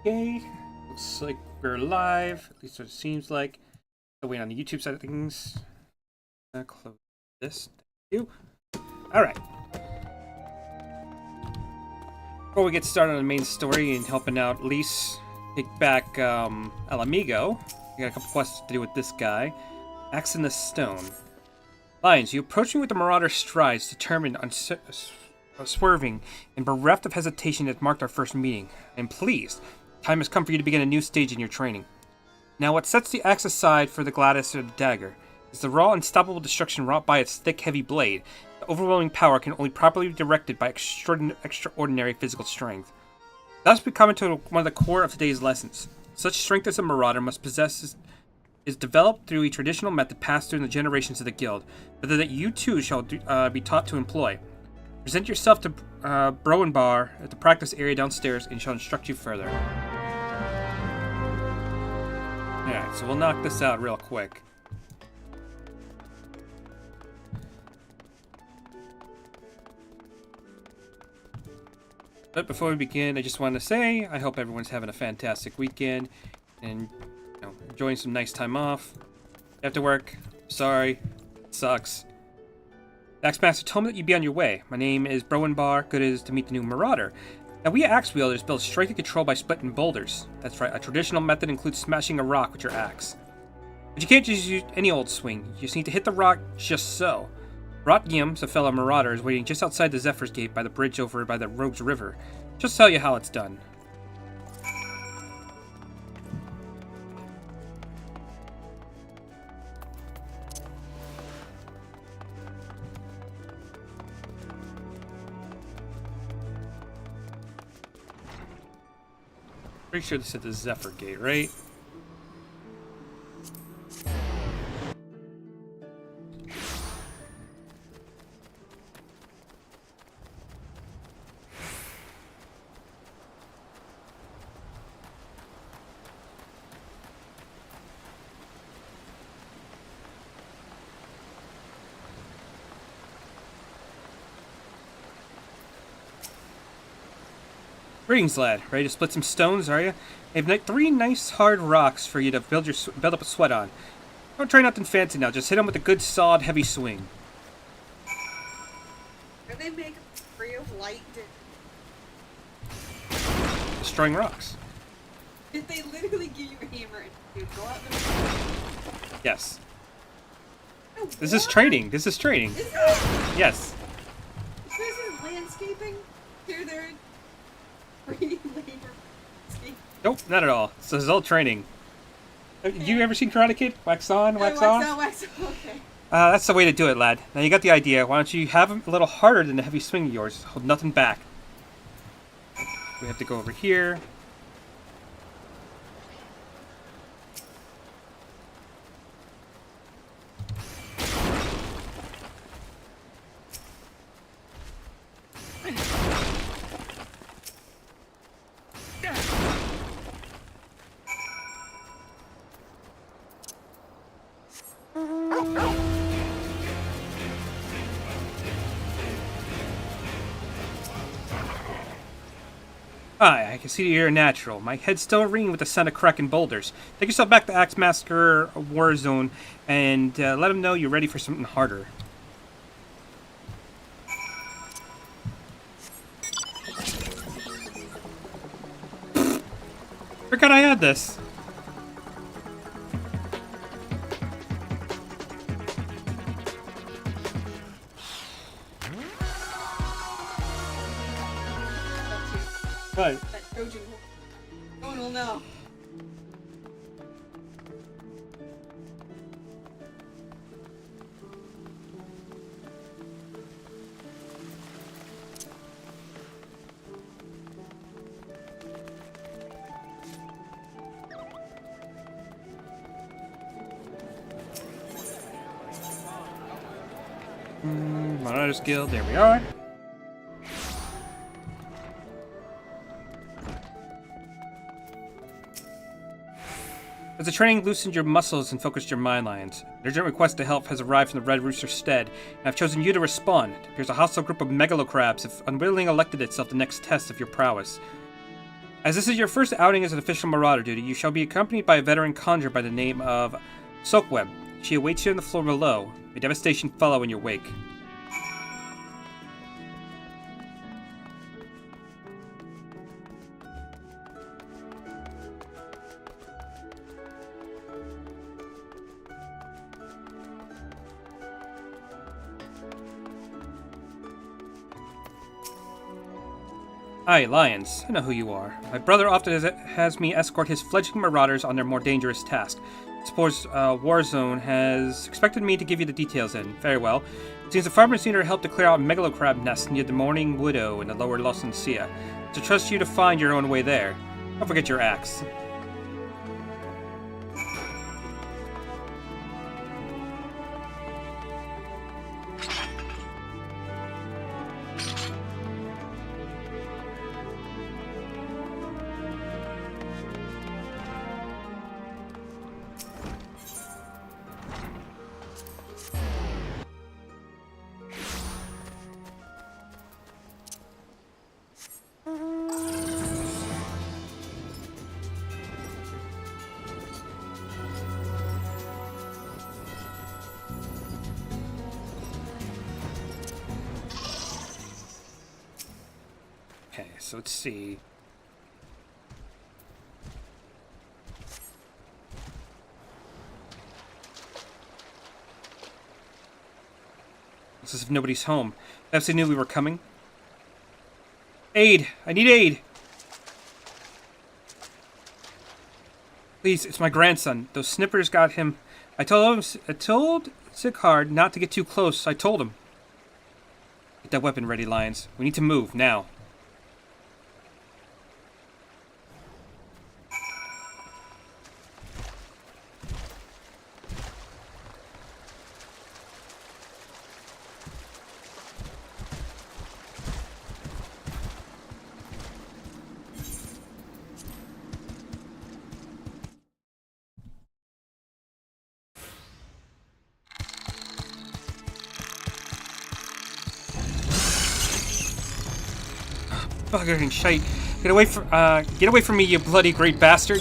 Okay, looks like we're live. At least what it seems like. So wait on the YouTube side of things. Close this. Thank you. All right. Before we get started on the main story and helping out Lise take back El Amigo, we got a couple questions to do with this guy. Axe in the Stone. Lions, you approach me with the marauder strides, determined, unswerving, and bereft of hesitation that marked our first meeting. I am pleased. Time has come for you to begin a new stage in your training. Now, what sets the axe aside for the Gladys or the dagger is the raw, unstoppable destruction wrought by its thick, heavy blade. The overwhelming power can only properly be directed by extraordinary physical strength. Thus, we come into one of the core of today's lessons. Such strength as a marauder must possess is developed through a traditional method passed through the generations of the guild, but that you too shall be taught to employ. Present yourself to Browenbar at the practice area downstairs, and he shall instruct you further. Alright, so we'll knock this out real quick. But before we begin, I just wanted to say, I hope everyone's having a fantastic weekend, and enjoying some nice time off. You have to work. Sorry. It sucks. The Axemaster told me that you'd be on your way. My name is Browenbar. Good is to meet the new Marauder. Now, we axe wielders build strength and control by splitting boulders. That's right, a traditional method includes smashing a rock with your axe. But you can't just use any old swing. You just need to hit the rock just so. Rot Gims, a fellow marauder, is waiting just outside the Zephyr's Gate by the bridge over by the Rogues River. Just tell you how it's done. Pretty sure this is the Zephyr Gate, right? Greetings, lad. Ready to split some stones, are you? I have 3 nice hard rocks for you to build up a sweat on. Don't try nothing fancy now. Just hit them with a good, solid, heavy swing. Are they made free of light? Destroying rocks. Did they literally give you a hammer and you go out there? Yes. Oh, This is training. This is training. Is it? Yes. This is landscaping? Here they're free labor. Nope, not at all. This is all training. Have you ever seen Karate Kid? Wax on, wax wax off? on, wax off. Okay. That's the way to do it, lad. Now you got the idea. Why don't you have him a little harder than the heavy swing of yours? Hold nothing back. We have to go over here. Hi, I can see you're a natural. My head's still ringing with the sound of cracking boulders. Take yourself back to Axemaster War Zone and let him know you're ready for something harder. Forgot I had this. What? That Trojan. No one will know. Marauders Guild, there we are. As the training loosened your muscles and focused your mind, Lions, an urgent request to help has arrived from the Red Rooster's stead, and I've chosen you to respond. It appears a hostile group of megalocrabs have unwillingly elected itself the next test of your prowess. As this is your first outing as an official marauder duty, you shall be accompanied by a veteran conjurer by the name of Soakweb. She awaits you on the floor below. May devastation follow in your wake. Aye, Lions. I know who you are. My brother often has me escort his fledgling marauders on their more dangerous task. Suppose Warzone has expected me to give you the details in. Very well. It seems the farmers need our help to clear out a megalocrab nest near the Morning Widow in the lower Losencia. To trust you to find your own way there. Don't forget your axe. Okay, so let's see. Looks as if nobody's home. Perhaps they knew we were coming. Aid! I need aid! Please, it's my grandson. Those snippers got him. I told Sighard not to get too close. I told him. Get that weapon ready, Lions. We need to move, now. Bugger and shite. Get away from me, you bloody great bastard.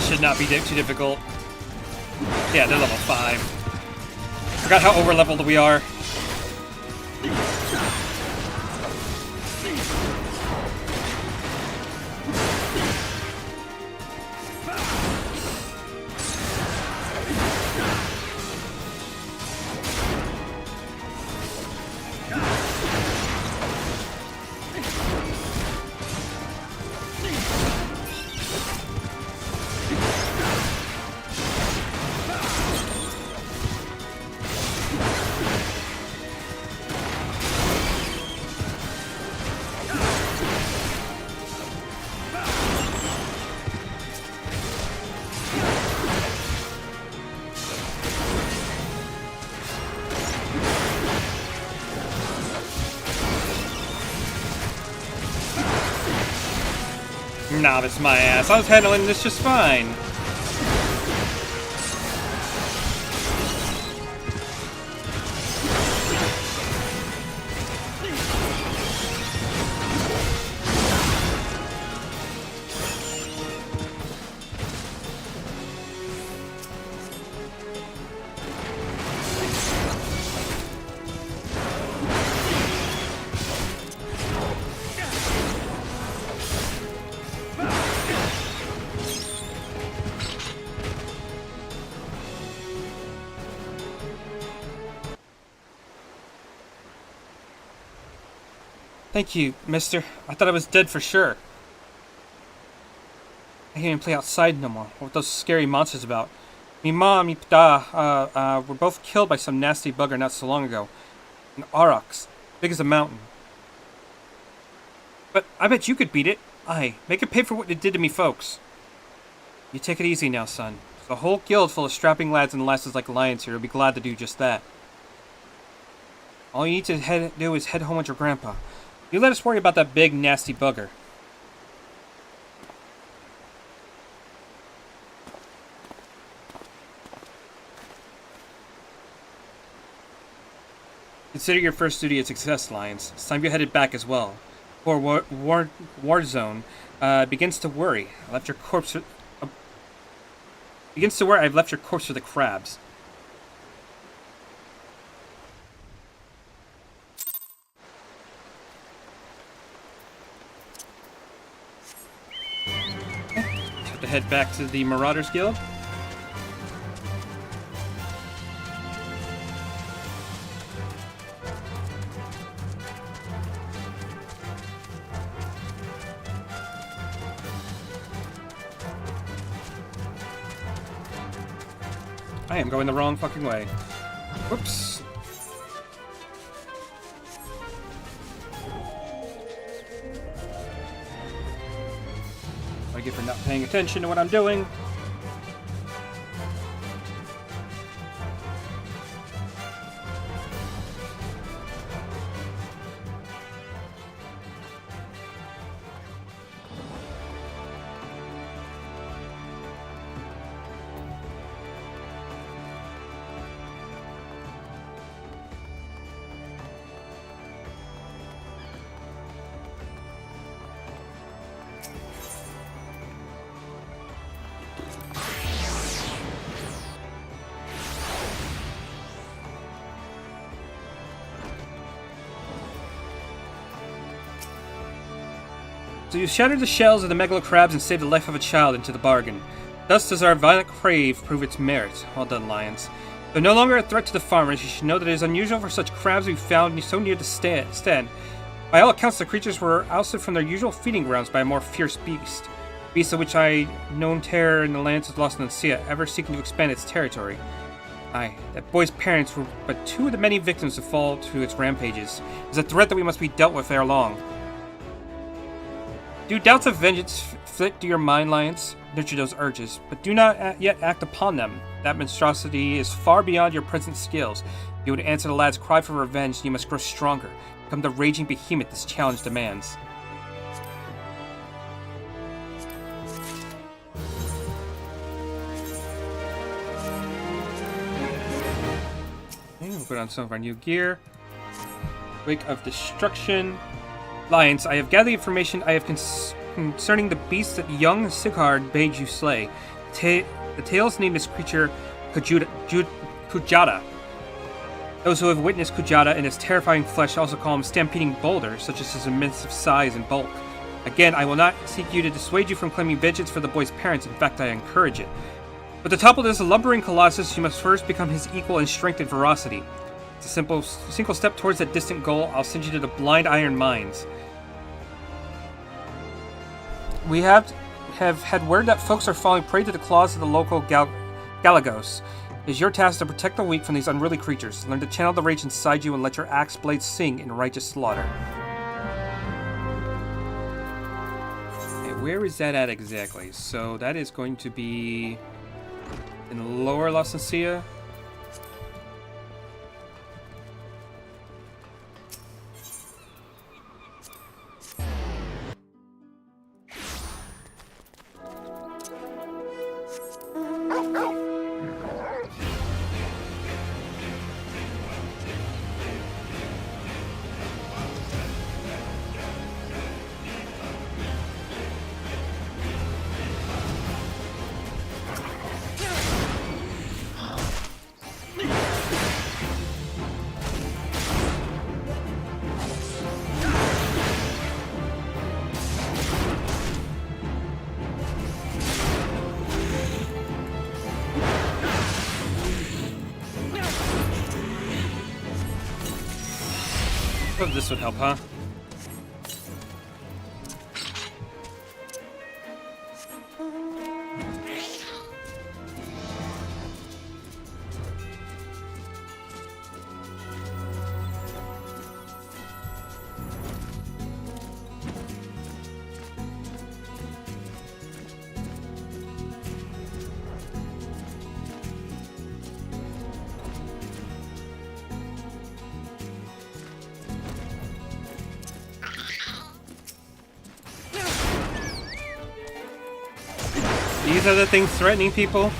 Should not be too difficult. Yeah, they're level 5. Forgot how over-leveled we are. Novice my ass. I was handling this just fine. Thank you, mister. I thought I was dead for sure. I can't even play outside no more. What were those scary monsters about? Me mom, me da, were both killed by some nasty bugger not so long ago. An aurochs, big as a mountain. But I bet you could beat it. Aye, make it pay for what it did to me folks. You take it easy now, son. There's a whole guild full of strapping lads and lasses like lions here who'll be glad to do just that. All you need to do is head home with your grandpa. You let us worry about that big, nasty bugger. Consider your first duty a success, Lions. It's time you headed back as well. Poor war zone begins to worry. I left your corpse. Begins to worry. I've left your corpse for the crabs. Have to head back to the Marauders Guild. I am going the wrong fucking way. Whoops. What I get for not paying attention to what I'm doing. So you shattered the shells of the megalo crabs and saved the life of a child into the bargain. Thus does our violent crave prove its merit. Well done, Lions. Though no longer a threat to the farmers, you should know that it is unusual for such crabs to be found so near the stand. By all accounts, the creatures were ousted from their usual feeding grounds by a more fierce beast. Beast of which I known terror in the lands of Lost Nuncia, ever seeking to expand its territory. Aye, that boy's parents were but two of the many victims to fall to its rampages. It is a threat that we must be dealt with ere long. Do doubts of vengeance flit through your mind, Lions? Nurture those urges, but do not yet act upon them. That monstrosity is far beyond your present skills. If you would answer the lad's cry for revenge, you must grow stronger. Become the raging behemoth this challenge demands. Okay, we'll put on some of our new gear. Wake of Destruction. Lions, I have gathered information I have concerning the beast that young Sigurd bade you slay. The tales name this creature Kujata. Those who have witnessed Kujata and his terrifying flesh also call him stampeding boulder, such as his immense size and bulk. Again, I will not seek you to dissuade you from claiming vengeance for the boy's parents. In fact, I encourage it. But to topple this lumbering colossus, you must first become his equal in strength and ferocity. It's a single step towards that distant goal. I'll send you to the Blind Iron Mines. We have had word that folks are falling prey to the claws of the local Galagos. It is your task to protect the weak from these unruly creatures. Learn to channel the rage inside you and let your axe blades sing in righteous slaughter. Okay, where is that at exactly? So that is going to be in Lower La Sencia. This would help, huh? These are the things threatening people?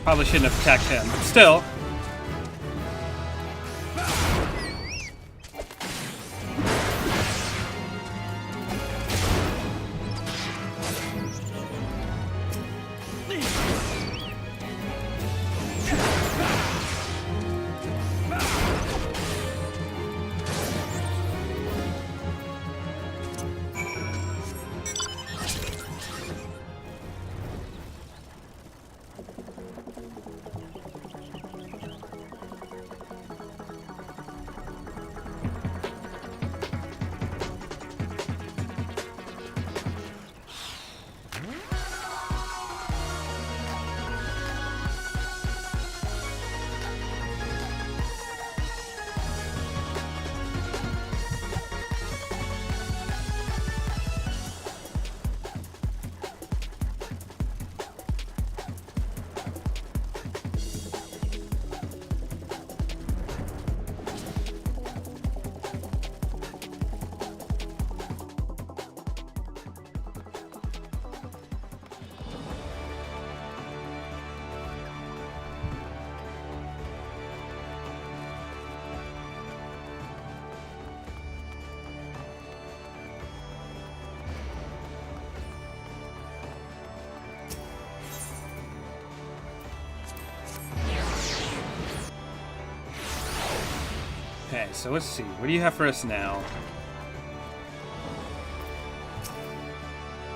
Probably shouldn't have attacked him, but still. Okay, so let's see. What do you have for us now?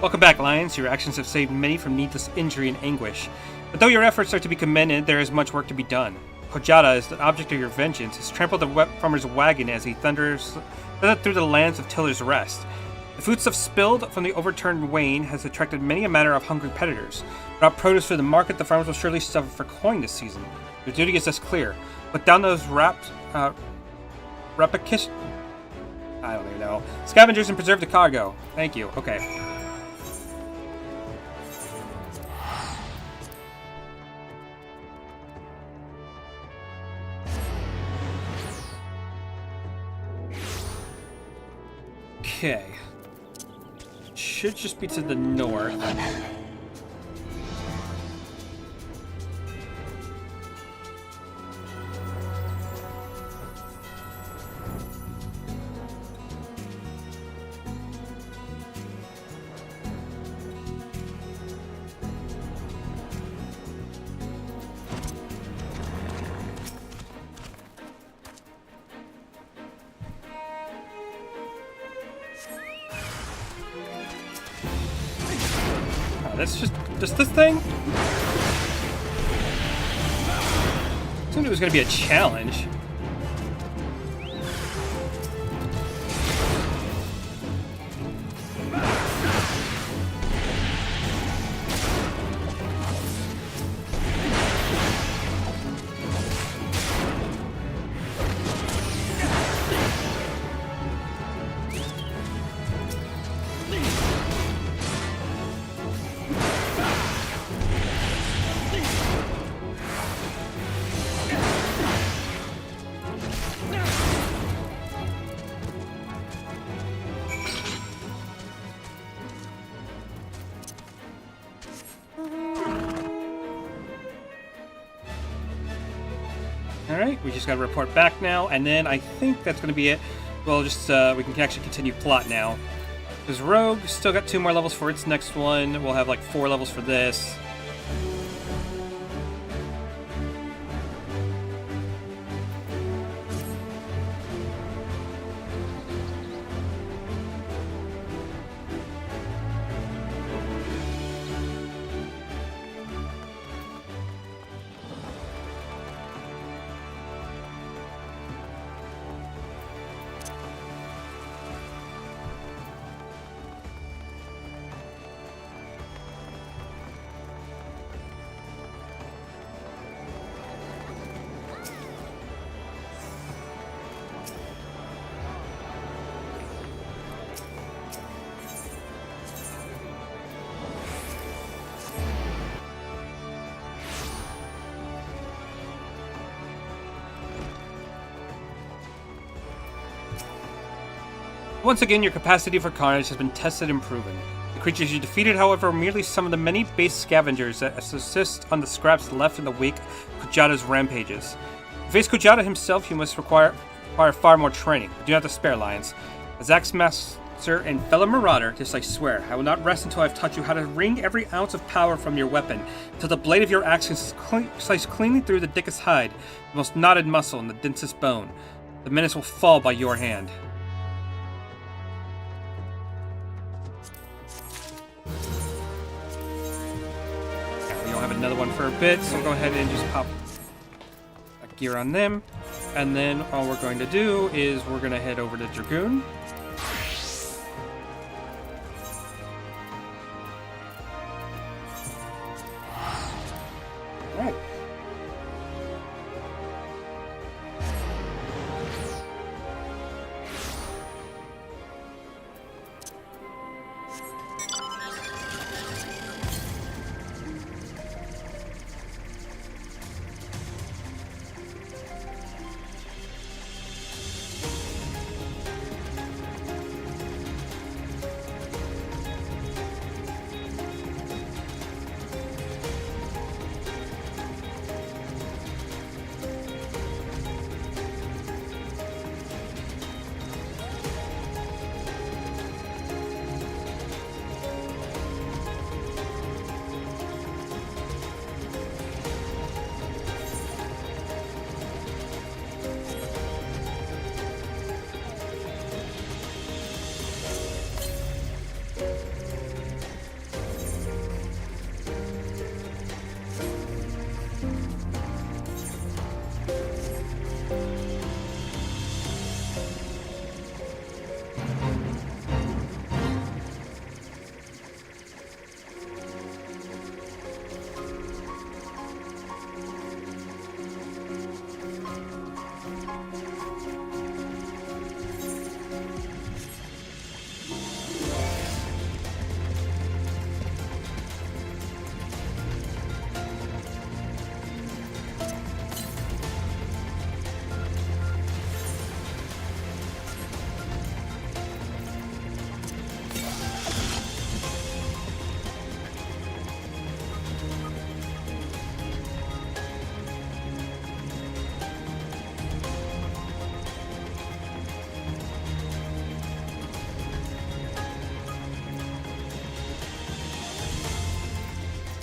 Welcome back, Lions. Your actions have saved many from needless injury and anguish. But though your efforts are to be commended, there is much work to be done. Hojada, as the object of your vengeance, has trampled the farmer's wagon as he thunders through the lands of Tiller's Rest. The foodstuff spilled from the overturned wain has attracted many a matter of hungry predators. Without produce for the market, the farmers will surely suffer for coin this season. Your duty is thus clear. Put down those replicus... I don't even know. Scavengers and preserve the cargo. Thank you. Okay. Okay. Should just be to the north. That's just this thing? I assumed it was going to be a challenge. Alright, we just gotta report back now, and then I think that's gonna be it. We'll just, we can actually continue plot now. Because Rogue still got 2 more levels for its next one. We'll have like 4 levels for this. Once again, your capacity for carnage has been tested and proven. The creatures you defeated, however, are merely some of the many base scavengers that subsist on the scraps left in the wake of Kujata's rampages. To face Kujata himself, you must require far more training, but do not despair, Lions. As Axe Master and fellow marauder, this I swear, I will not rest until I have taught you how to wring every ounce of power from your weapon, until the blade of your axe can slice cleanly through the thickest hide, the most knotted muscle, and the densest bone. The menace will fall by your hand. We don't have another one for a bit, so we'll go ahead and just pop a gear on them. And then all we're going to do is we're going to head over to Dragoon. Alright.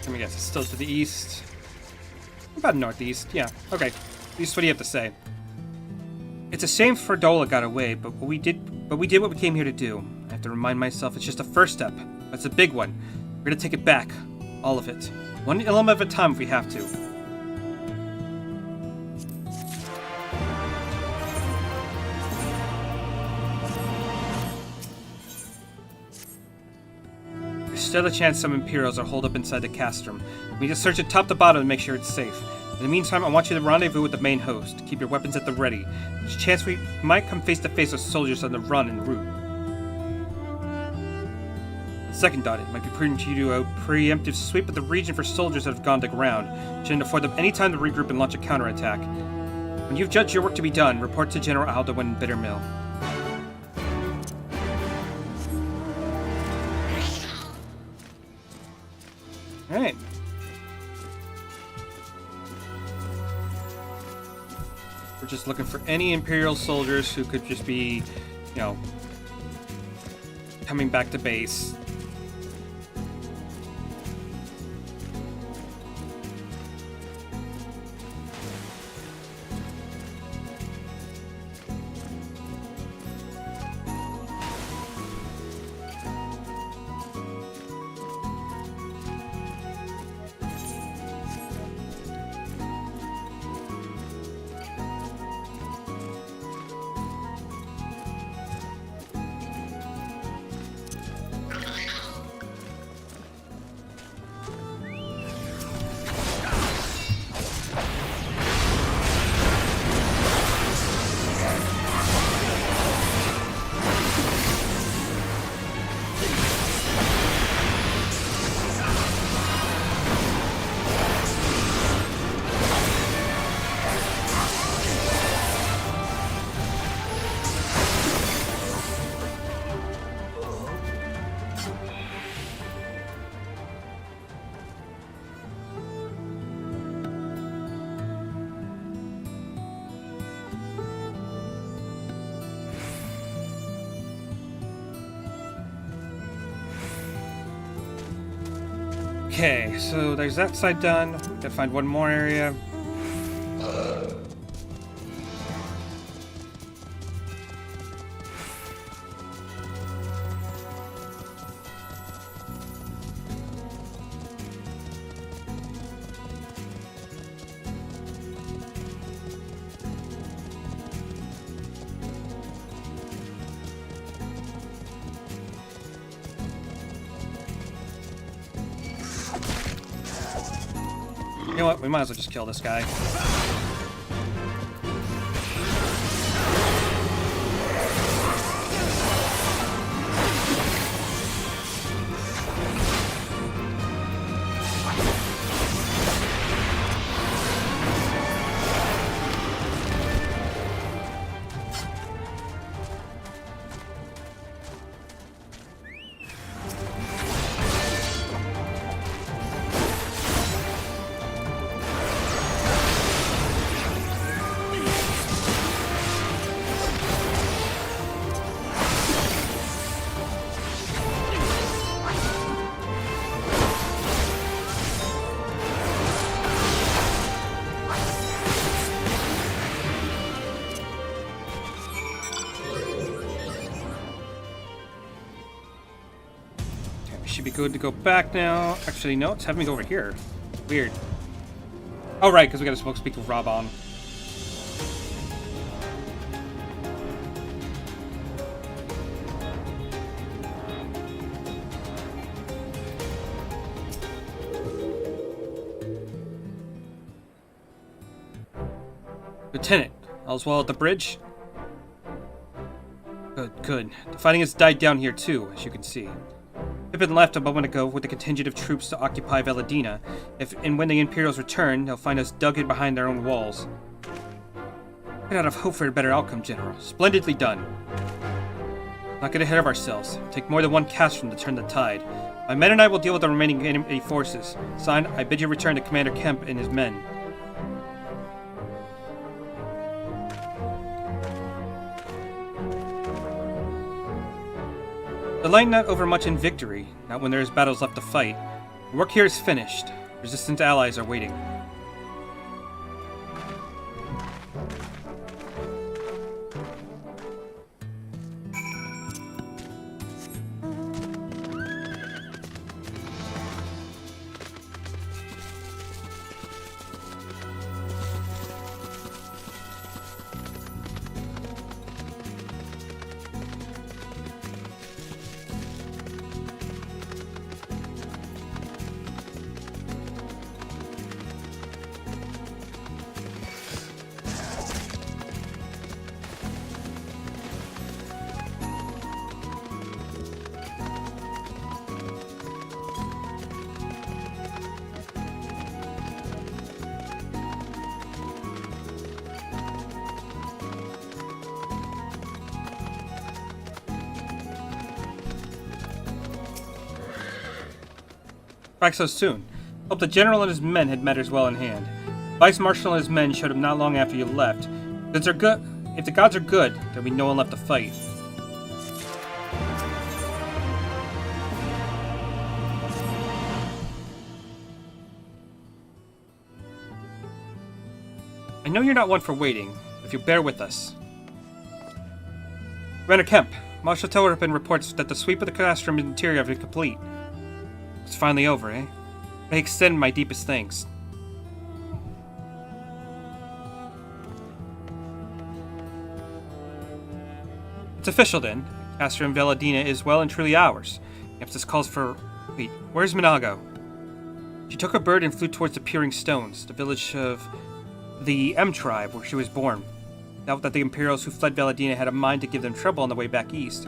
Let me guess, it's still to the east. About northeast, yeah. Okay. At least what do you have to say? It's a shame Ferdola got away, but we did what we came here to do. I have to remind myself it's just a first step. But it's a big one. We're gonna take it back. All of it. One element at a time if we have to. Still a chance some Imperials are holed up inside the castrum. We need to search it top to bottom to make sure it's safe. In the meantime, I want you to rendezvous with the main host. Keep your weapons at the ready. There's a chance we might come face to face with soldiers on the run en route. Second thought, it might be prudent to do a preemptive sweep of the region for soldiers that have gone to ground. Shouldn't afford them any time to regroup and launch a counterattack. When you've judged your work to be done, report to General Aldo in Bittermill. Alright. We're just looking for any Imperial soldiers who could just be, you know, coming back to base. Okay, so there's that side done. Gotta find one more area. You know what? We might as well just kill this guy. Should be good to go back now. Actually, no, it's having me go over here. Weird. Oh, right, because we gotta speak to Rabon. Lieutenant, all's well at the bridge? Good, good. The fighting has died down here too, as you can see. Pippin left a moment ago with a contingent of troops to occupy Valadina. And when the Imperials return, they'll find us dug in behind their own walls. Cannot have hope for a better outcome, General. Splendidly done. Not get ahead of ourselves. Take more than one castrum to turn the tide. My men and I will deal with the remaining enemy forces. Signed, I bid you return to Commander Kemp and his men. Delight not overmuch in victory, not when there is battles left to fight. The work here is finished. Resistant allies are waiting. Back so soon. Hope the general and his men had matters well in hand. Vice Marshal and his men showed up not long after you left. If the gods are good, there'll be no one left to fight. I know you're not one for waiting, if you'll bear with us. Commander Kemp, Marshal Tellerpin reports that the sweep of the castrum interior have been complete. It's finally over, eh? I extend my deepest thanks. It's official then. Castrum Valadina is well and truly ours. Nemesis calls for... Wait, where's Minago? She took a bird and flew towards the Peering Stones, the village of the M tribe where she was born. Doubt that the Imperials who fled Valadina had a mind to give them trouble on the way back east,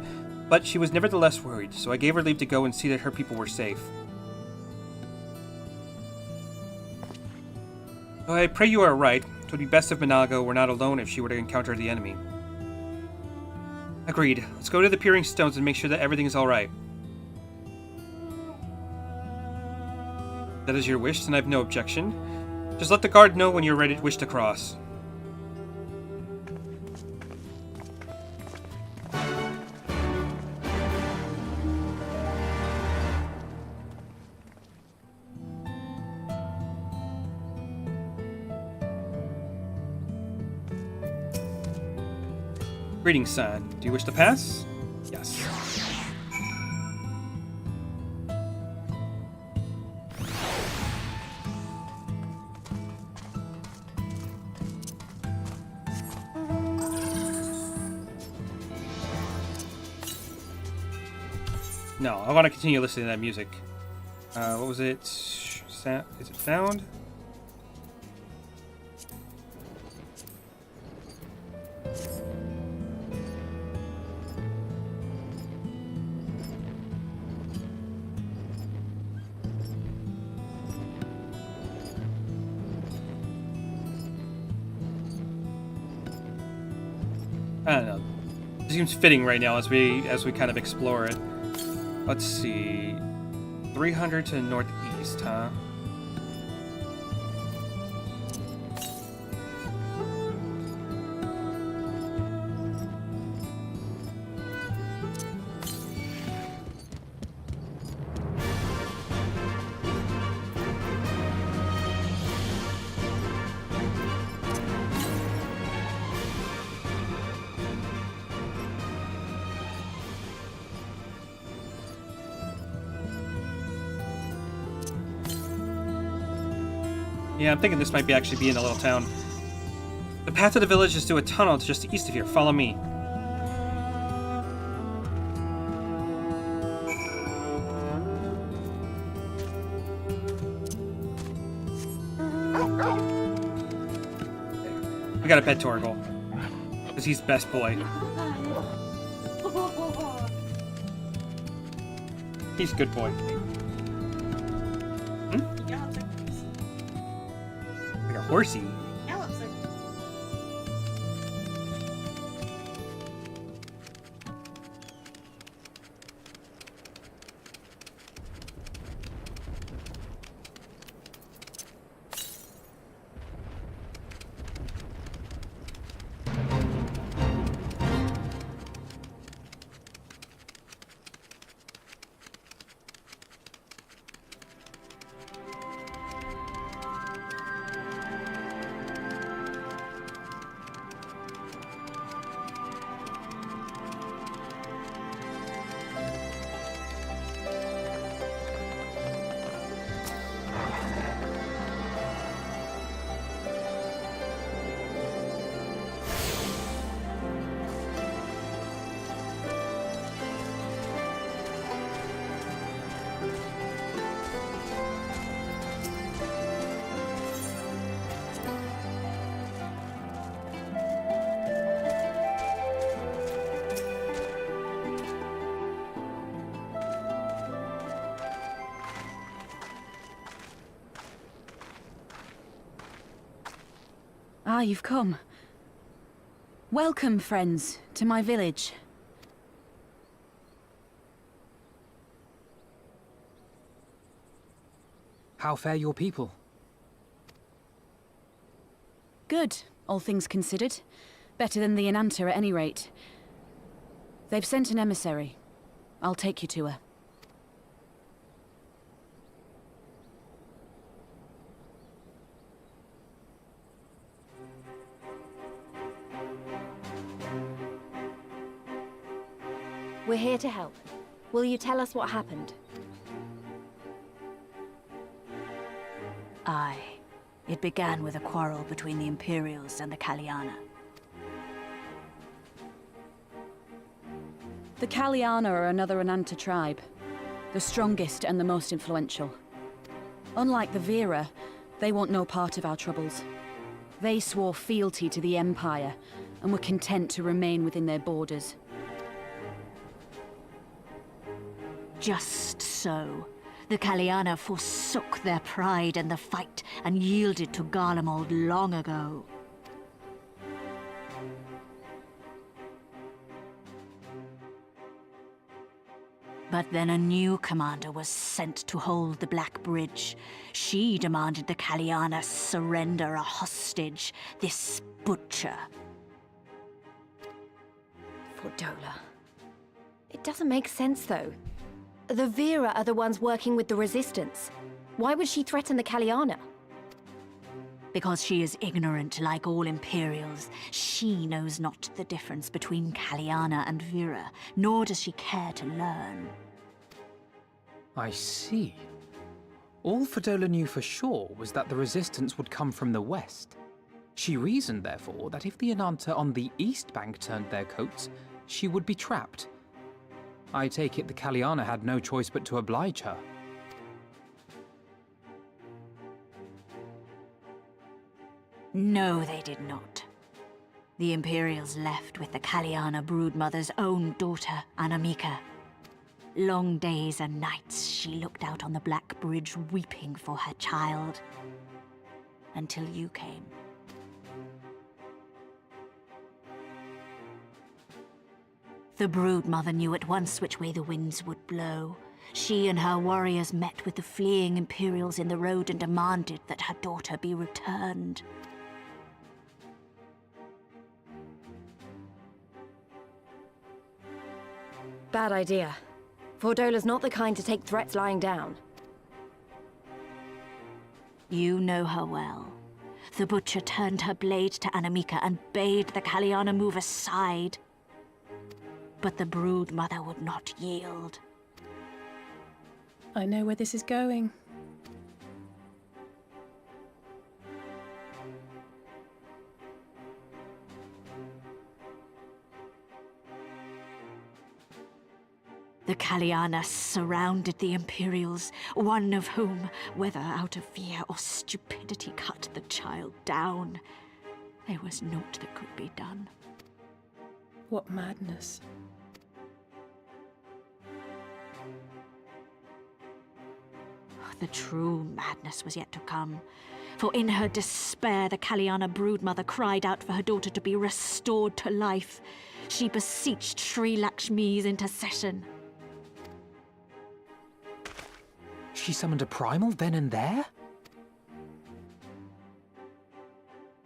but she was nevertheless worried, so I gave her leave to go and see that her people were safe. So I pray you are right. It would be best if Minago were not alone if she were to encounter the enemy. Agreed. Let's go to the Peering Stones and make sure that everything is alright. That is your wish, and I have no objection. Just let the guard know when you're ready to wish to cross. Greetings, son. Do you wish to pass? Yes. No, I want to continue listening to that music. What was it? Is it sound? I don't know. It seems fitting right now as we kind of explore it. Let's see. 300 to northeast, huh? Yeah, I'm thinking this might be actually be in a little town. The path to the village is through a tunnel just east of here. Follow me. We gotta pet Torgal. Because he's best boy. He's a good boy. Like a horsey. Ah, you've come. Welcome, friends, to my village. How fare your people? Good, all things considered. Better than the Enanta at any rate. They've sent an emissary. I'll take you to her. We're here to help. Will you tell us what happened? Aye. It began with a quarrel between the Imperials and the Kaliana. The Kaliana are another Enanta tribe. The strongest and the most influential. Unlike the Vera, they want no part of our troubles. They swore fealty to the Empire, and were content to remain within their borders. Just so. The Kaliana forsook their pride in the fight and yielded to Garlemald long ago. But then a new commander was sent to hold the Black Bridge. She demanded the Kaliana surrender a hostage, this butcher. Fordola. It doesn't make sense, though. The Vera are the ones working with the Resistance. Why would she threaten the Kaliana? Because she is ignorant like all Imperials, she knows not the difference between Kaliana and Vera, nor does she care to learn. I see. All Fedola knew for sure was that the resistance would come from the west. She reasoned, therefore, that if the Ananta on the east bank turned their coats, she would be trapped. I take it the Kaliana had no choice but to oblige her. No, they did not. The Imperials left with the Kaliana broodmother's own daughter, Anamika. Long days and nights she looked out on the Black Bridge weeping for her child. Until you came. The broodmother knew at once which way the winds would blow. She and her warriors met with the fleeing Imperials in the road and demanded that her daughter be returned. Bad idea. Fordola's not the kind to take threats lying down. You know her well. The butcher turned her blade to Anamika and bade the Kaliana move aside. But the broodmother would not yield. I know where this is going. The Kaliana surrounded the Imperials, one of whom, whether out of fear or stupidity, cut the child down. There was naught that could be done. What madness. The true madness was yet to come. For in her despair, the Kaliana broodmother cried out for her daughter to be restored to life. She beseeched Sri Lakshmi's intercession. She summoned a Primal then and there?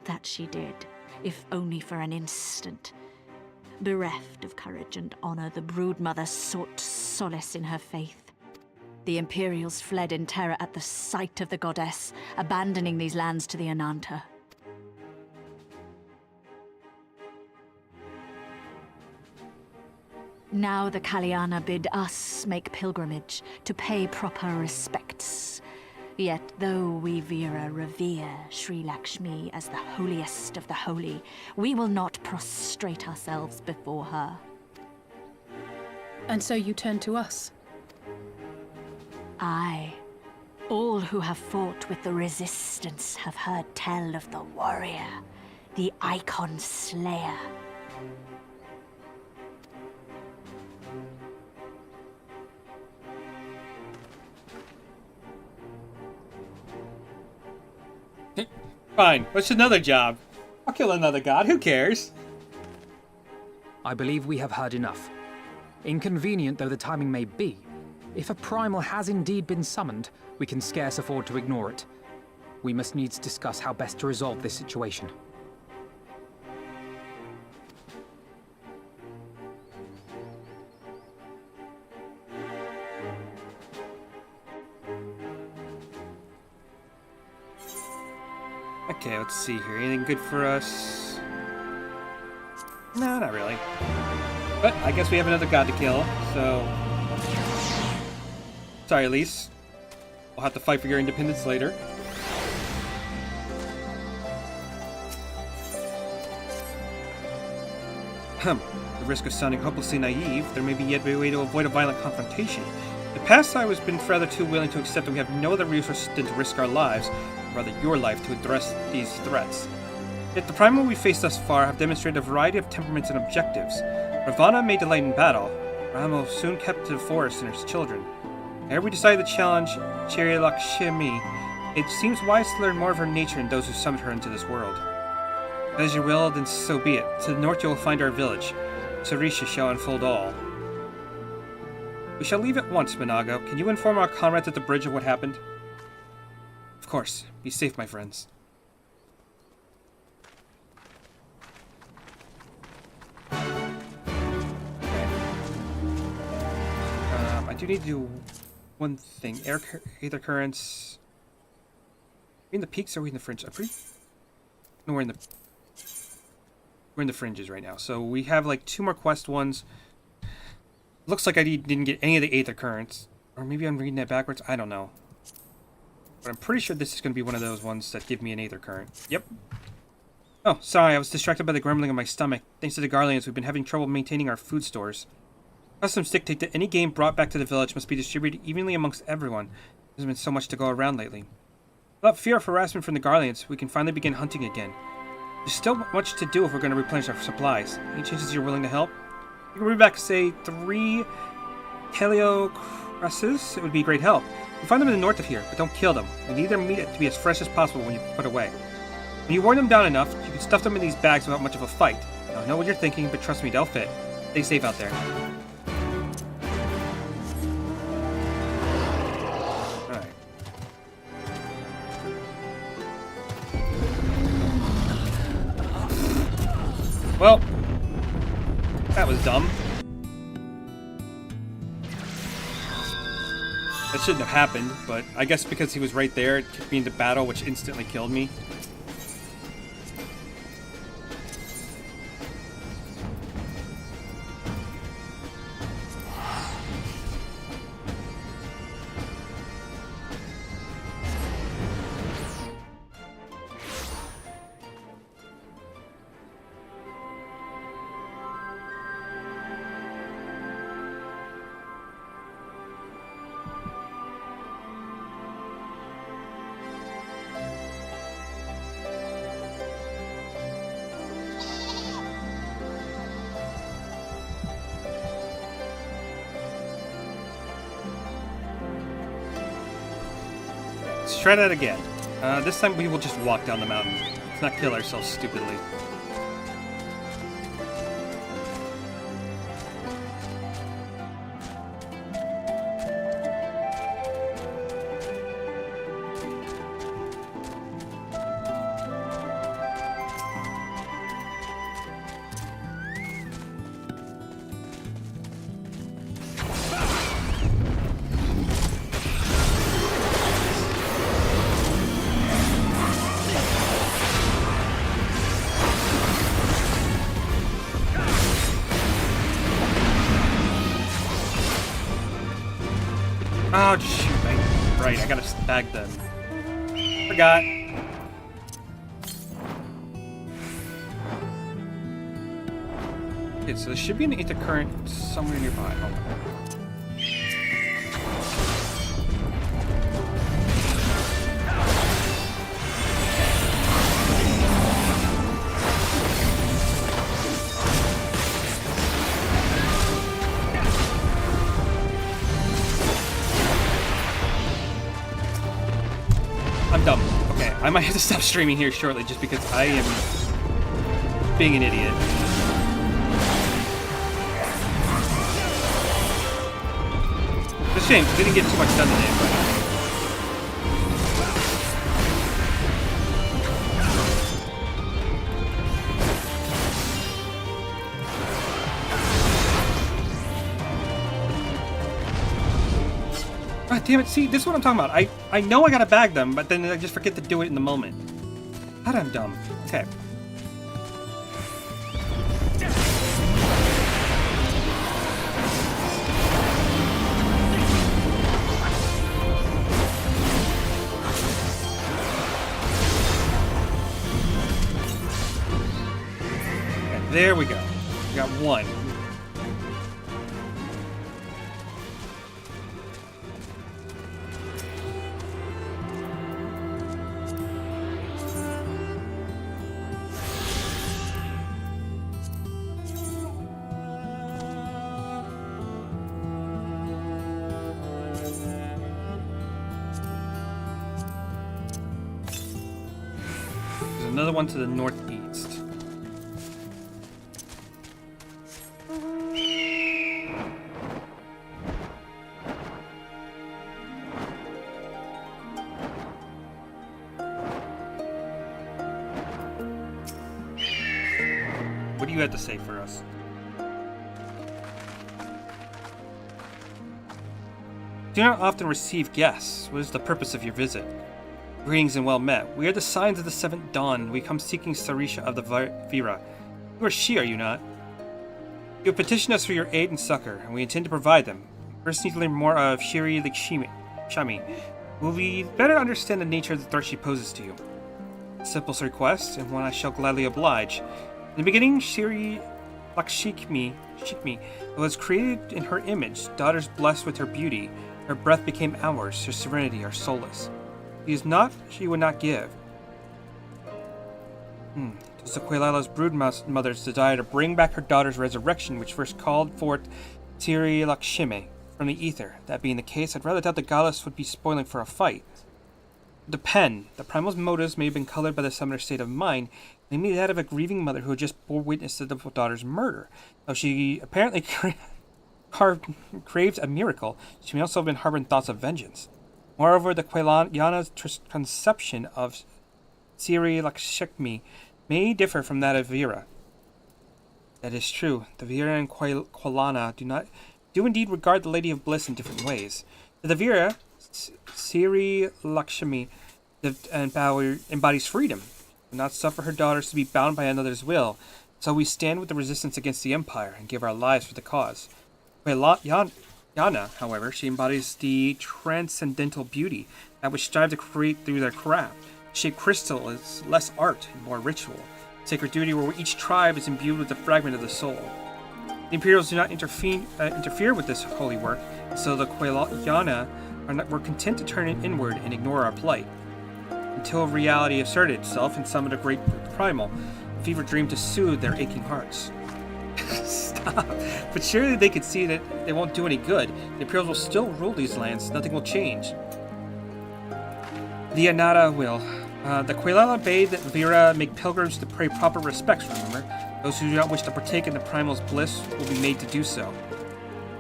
That she did, if only for an instant. Bereft of courage and honor, the broodmother sought solace in her faith. The Imperials fled in terror at the sight of the goddess, abandoning these lands to the Ananta. Now the Kaliana bid us make pilgrimage to pay proper respects. Yet though we Vera revere Sri Lakshmi as the holiest of the holy, we will not prostrate ourselves before her. And so you turn to us. Aye. All who have fought with the resistance have heard tell of the warrior, the Icon Slayer. Fine, what's another job? I'll kill another god, who cares? I believe we have heard enough. Inconvenient though the timing may be, if a Primal has indeed been summoned, we can scarce afford to ignore it. We must needs discuss how best to resolve this situation. Okay, let's see here. Anything good for us? No, not really. But I guess we have another god to kill, so... Sorry, Elise. We'll have to fight for your independence later. At the risk of sounding hopelessly naive, there may be yet a way to avoid a violent confrontation. In the past, I was been rather too willing to accept that we have no other resource than to risk our lives, or rather your life, to address these threats. Yet the Primal we faced thus far have demonstrated a variety of temperaments and objectives. Ravana may delight in battle, Ramo soon kept to the forest and his children. Ere we decided to challenge Sri Lakshmi, it seems wise to learn more of her nature and those who summoned her into this world. As you will, then so be it. To the north you will find our village. Sarisha shall unfold all. We shall leave at once, Minago. Can you inform our comrades at the bridge of what happened? Of course. Be safe, my friends. I do need to do one thing. Aether currents. Are we in the peaks or are we in the fringe? I'm pretty No, we're in the fringes right now. So we have like 2 more quest ones. Looks like I didn't get any of the Aether Currents. Or maybe I'm reading that backwards. I don't know. But I'm pretty sure this is going to be one of those ones that give me an Aether Current. Yep. Oh, sorry. I was distracted by the grumbling of my stomach. Thanks to the Garleans, we've been having trouble maintaining our food stores. Customs dictate that any game brought back to the village must be distributed evenly amongst everyone. There's been so much to go around lately. Without fear of harassment from the Garleans, we can finally begin hunting again. There's still much to do if we're going to replenish our supplies. Any chances you're willing to help? You can bring back, say, 3 Heliocruses. It would be a great help. You find them in the north of here, but don't kill them. We need their meat to be as fresh as possible when you put away. When you worn them down enough, you can stuff them in these bags without much of a fight. Now, I know what you're thinking, but trust me, they'll fit. Stay safe out there. Alright. Well, that was dumb. That shouldn't have happened, but I guess because he was right there, it took me into battle, which instantly killed me. Let's try that again. This time we will just walk down the mountain. Let's not kill ourselves stupidly. Oh, shoot. Right, I gotta bag them. Forgot. Okay, so there should be an Aether Current somewhere nearby. Oh. I'm dumb. Okay, I might have to stop streaming here shortly just because I am being an idiot. It's a shame, I didn't get too much done today, but... God damn it, see, this is what I'm talking about. I know I gotta bag them, but then I just forget to do it in the moment. God, I'm dumb. Okay. Okay, there we go. We got one. Another one to the northeast. What do you have to say for us? Do not often receive guests. What is the purpose of your visit? Greetings and well met. We are the Signs of the Seventh Dawn. We come seeking Sarisha of the Vira. You are she, are you not? You have petitioned us for your aid and succor, and we intend to provide them. First, need to learn more of Shiri Shami. Will we better understand the nature of the threat she poses to you? A simple request, and one I shall gladly oblige. In the beginning, Shiri Lakshmi was created in her image, daughters blessed with her beauty. Her breath became ours, her serenity our solace. She would not give. It was the Quelala's broodmother's desire to bring back her daughter's resurrection which first called forth Tiri Lakshmi from the ether. That being the case, I'd rather doubt the goddess would be spoiling for a fight. The Primal's motives may have been colored by the summoner's state of mind, namely that of a grieving mother who had just bore witness to the daughter's murder. Though she apparently craved a miracle, she may also have been harboring thoughts of vengeance. Moreover, the Quelana's conception of Tiri Lakshmi may differ from that of Vira. That is true. The Vira and Quelana do indeed regard the Lady of Bliss in different ways. To the Vira, Tiri Lakshmi embodies freedom, will not suffer her daughters to be bound by another's will, so we stand with the resistance against the Empire and give our lives for the cause. Yana, however, she embodies the transcendental beauty, that which strive to create through their craft. Shape crystal is less art and more ritual. Sacred duty where each tribe is imbued with a fragment of the soul. The Imperials do not interfere with this holy work, so the Quelana were content to turn it inward and ignore our plight. Until reality asserted itself and summoned a great Primal, a fever dream to soothe their aching hearts. Stop. But surely they could see that they won't do any good. The Imperials will still rule these lands. Nothing will change. The Anata will. The Quelala bade that Vira make pilgrims to pay proper respects, remember? Those who do not wish to partake in the Primal's bliss will be made to do so.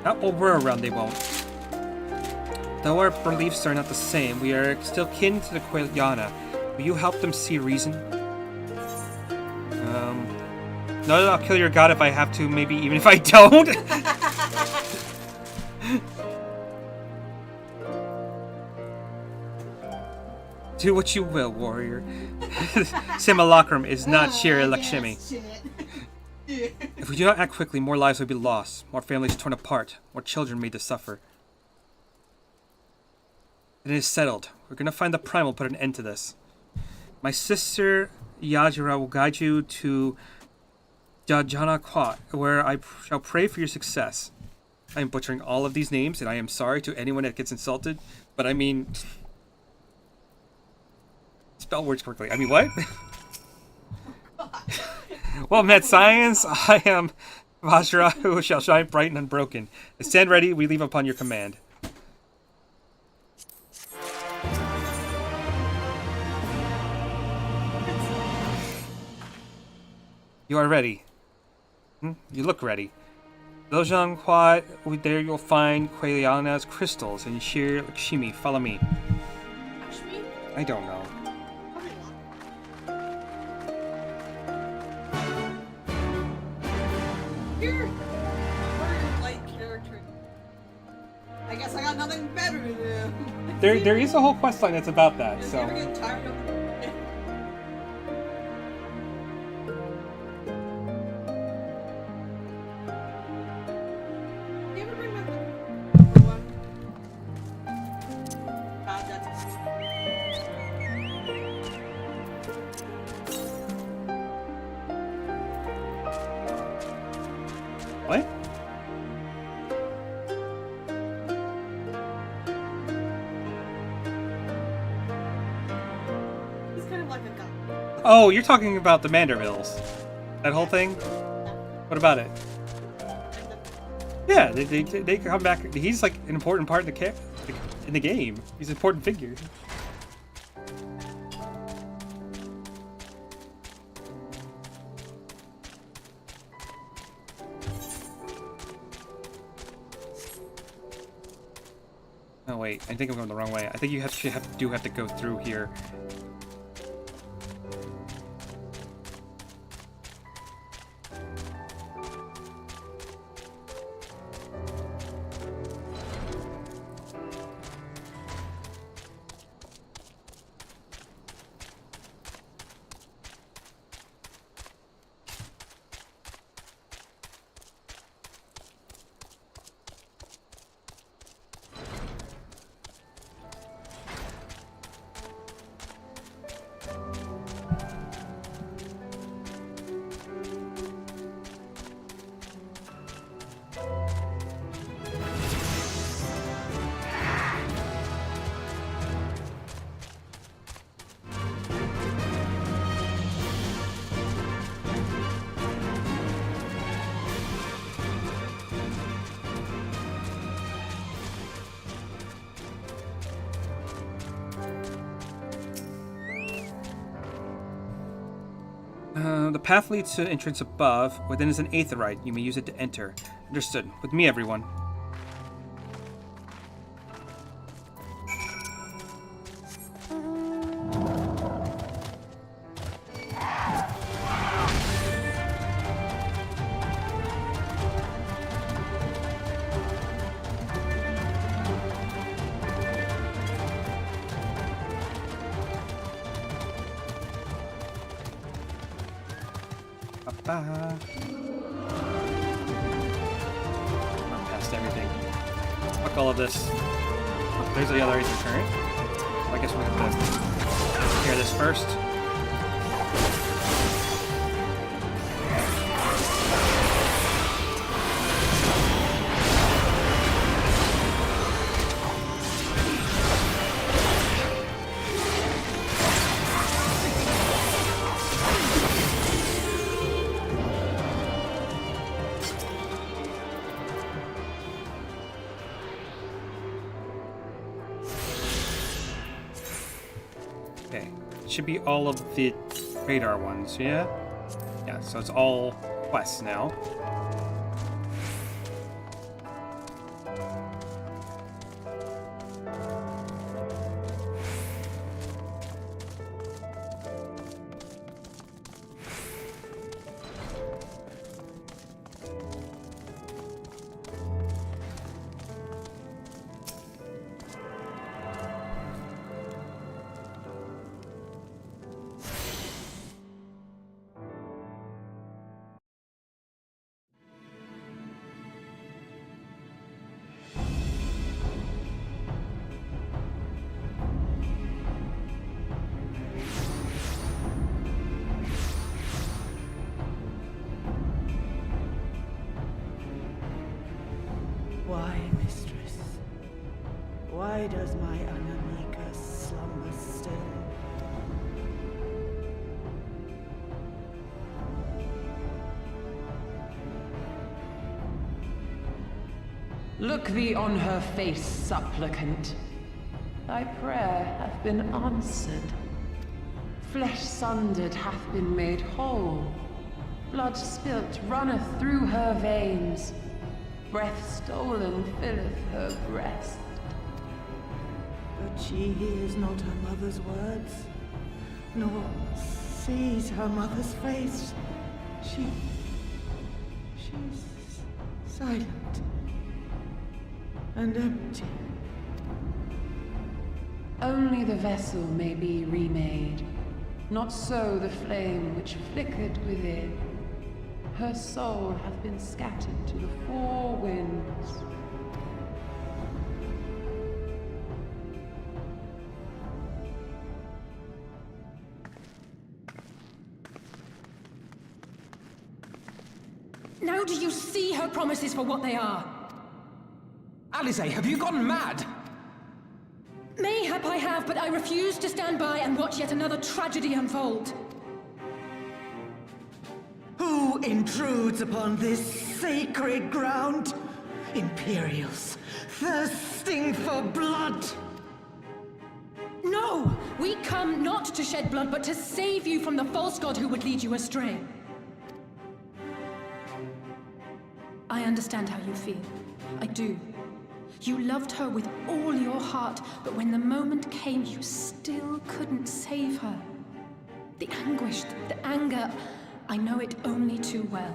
Not while we're around, they won't. Though our beliefs are not the same, we are still kin to the Quelana. Will you help them see reason? No, I'll kill your god if I have to, maybe even if I don't. Do what you will, warrior. Simulacrum is not Shiri Lakshmi. If we do not act quickly, more lives will be lost, more families torn apart, more children made to suffer. It is settled. We're going to find the Primal, put an end to this. My sister Yajira will guide you to Jajana Kwat, where I shall pray for your success. I am butchering all of these names, and I am sorry to anyone that gets insulted, but I mean... Spell words correctly. I mean, what? Well met, science. I am Vajra, who shall shine bright and unbroken. Stand ready, we leave upon your command. You are ready. You look ready. Lojang Kwat, there you'll find Quelana's crystals and Shiri Lakshmi. Follow me. Lakshmi? I don't know. You're a very light character. I guess I got nothing better to do. There is a whole questline that's about that, Does so... he ever get tired of it? Do you ever bring back the one? That's... What? He's kind of like a guy. Oh, you're talking about the Mandervilles. That whole thing? What about it? Yeah, they come back. He's like an important part in the game. He's an important figure. Oh wait, I think I'm going the wrong way. I think you have to go through here. The path leads to an entrance above. Within is an aetheryte. You may use it to enter. Understood. With me, everyone. I'm past everything. Fuck all of this. Oh, there's the other aether current. I guess we're gonna clear this first. Okay, should be all of the radar ones, yeah? Yeah, so it's all quests now. Why, mistress? Why does my Anamika slumber still? Look thee on her face, supplicant. Thy prayer hath been answered. Flesh sundered hath been made whole. Blood spilt runneth through her veins. Breath stolen filleth her breast. But she hears not her mother's words, nor sees her mother's face. She's silent and empty. Only the vessel may be remade, not so the flame which flickered within. Her soul hath been scattered to the four winds. Now do you see her promises for what they are? Alize, have you gone mad? Mayhap I have, but I refuse to stand by and watch yet another tragedy unfold. Who intrudes upon this sacred ground? Imperials, thirsting for blood! No! We come not to shed blood, but to save you from the false god who would lead you astray. I understand how you feel. I do. You loved her with all your heart, but when the moment came, you still couldn't save her. The anguish, the anger, I know it only too well.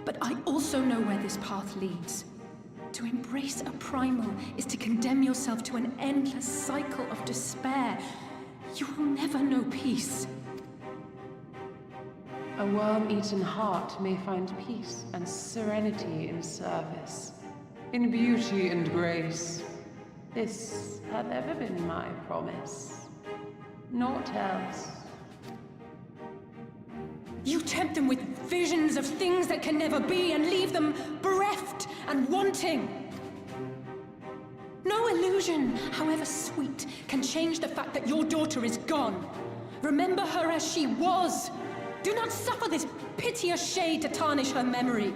But I also know where this path leads. To embrace a primal is to condemn yourself to an endless cycle of despair. You will never know peace. A worm-eaten heart may find peace and serenity in service, in beauty and grace. This hath ever been my promise. Naught else. You tempt them with visions of things that can never be and leave them bereft and wanting. No illusion, however sweet, can change the fact that your daughter is gone. Remember her as she was. Do not suffer this piteous shade to tarnish her memory.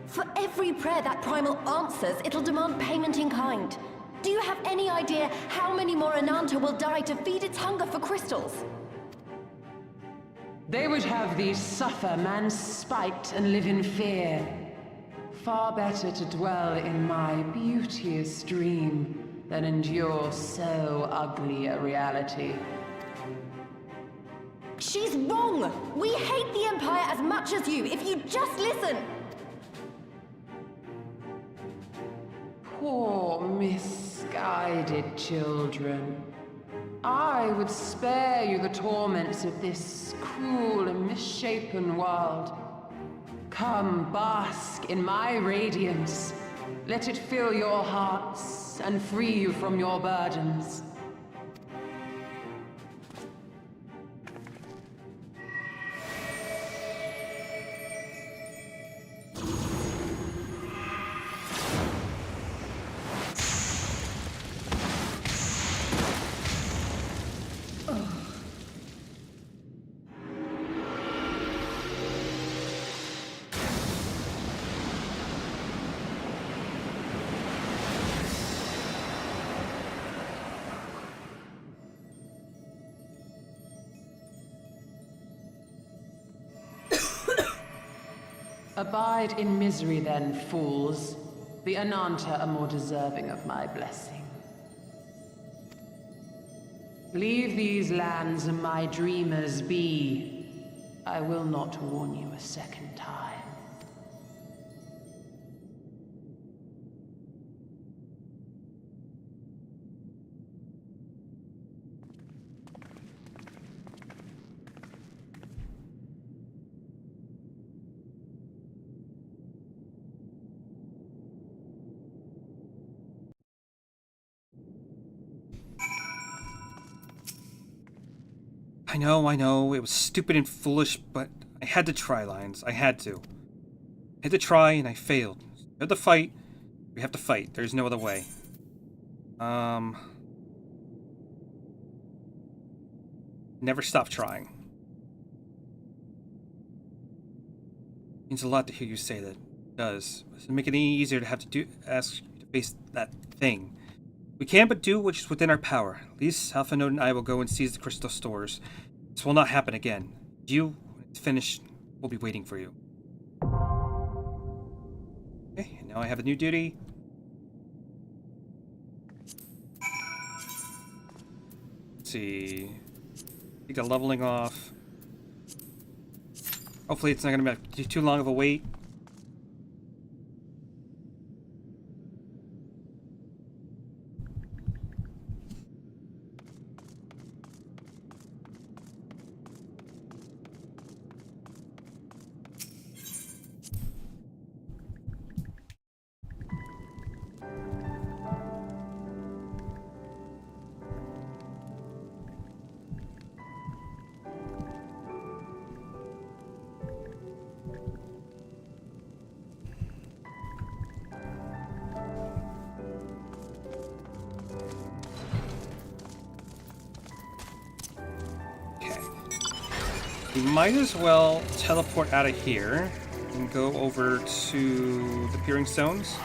For every rare that Primal answers, it'll demand payment in kind. Do you have any idea how many more Ananta will die to feed its hunger for crystals? They would have thee suffer man's spite and live in fear. Far better to dwell in my beauteous dream than endure so ugly a reality. She's wrong! We hate the Empire as much as you, if you just listen! Poor misguided children. I would spare you the torments of this cruel and misshapen world. Come, bask in my radiance. Let it fill your hearts and free you from your burdens. Abide in misery then, fools. The Ananta are more deserving of my blessing. Leave these lands and my dreamers be. I will not warn you a second time. I know, it was stupid and foolish, but I had to try, Lions. I had to. I had to try, and I failed. We have to fight. We have to fight. There's no other way. Never stop trying. It means a lot to hear you say that. It does. Does it make it any easier to have to ask you to face that thing? We can but do what is within our power. At least Alpha Node and I will go and seize the crystal stores. This will not happen again. You, when it's finished, will be waiting for you. Okay, and now I have a new duty. Let's see. Take the leveling off. Hopefully it's not going to be too long of a wait. We might as well teleport out of here and go over to the Peering Stones.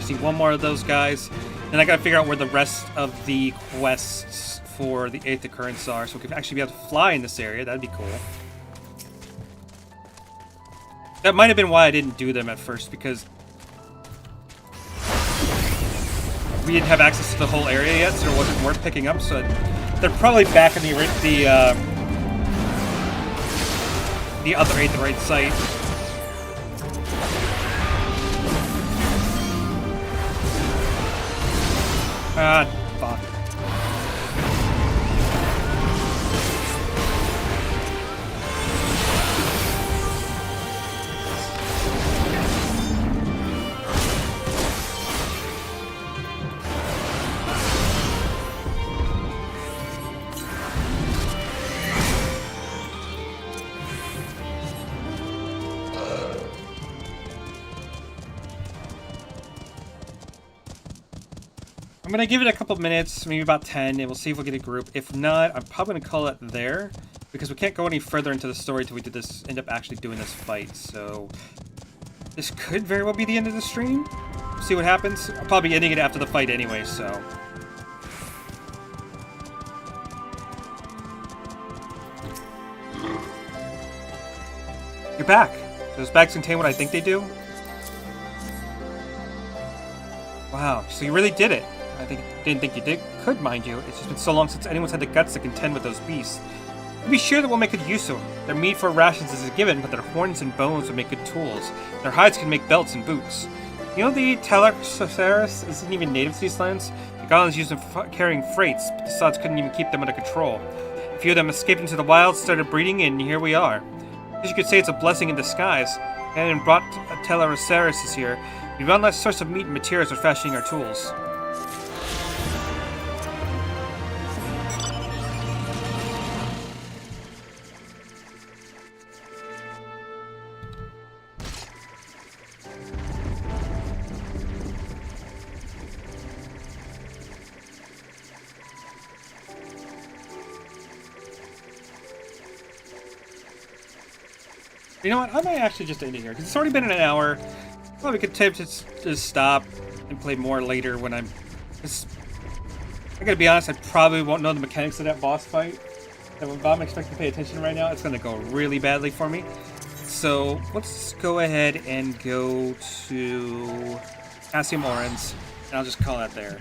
See one more of those guys, and I gotta figure out where the rest of the quests for the 8th occurrence are, so we can actually be able to fly in this area. That'd be cool. That might have been why I didn't do them at first, because we didn't have access to the whole area yet, so it wasn't worth picking up, so They're probably back in the other Aetheryte site. Ah, fuck. I'm gonna give it a couple minutes, maybe about 10, and we'll see if we get a group. If not, I'm probably gonna call it there, because we can't go any further into the story till we end up actually doing this fight. So this could very well be the end of the stream. See what happens. I'll probably be ending it after the fight anyway. So you're back. Those bags contain what I think they do. Wow, so you really did it. Didn't think you could, mind you. It's just been so long since anyone's had the guts to contend with those beasts. To be sure that we'll make good use of them. Their meat for rations is a given, but their horns and bones would make good tools. Their hides can make belts and boots. You know the Telerosaurus isn't even native to these lands? The goblins used them for carrying freights, but the sods couldn't even keep them under control. A few of them escaped into the wild, started breeding, and here we are. As you could say, it's a blessing in disguise. And brought Telerosaurus here. We found that source of meat and materials for fashioning our tools. You know what? I might actually just end it here, because it's already been an hour. Probably could just stop and play more later when I'm... I gotta be honest, I probably won't know the mechanics of that boss fight. And when I'm expecting to pay attention right now, it's gonna go really badly for me. So, let's go ahead and go to Asium Orans, and I'll just call that there.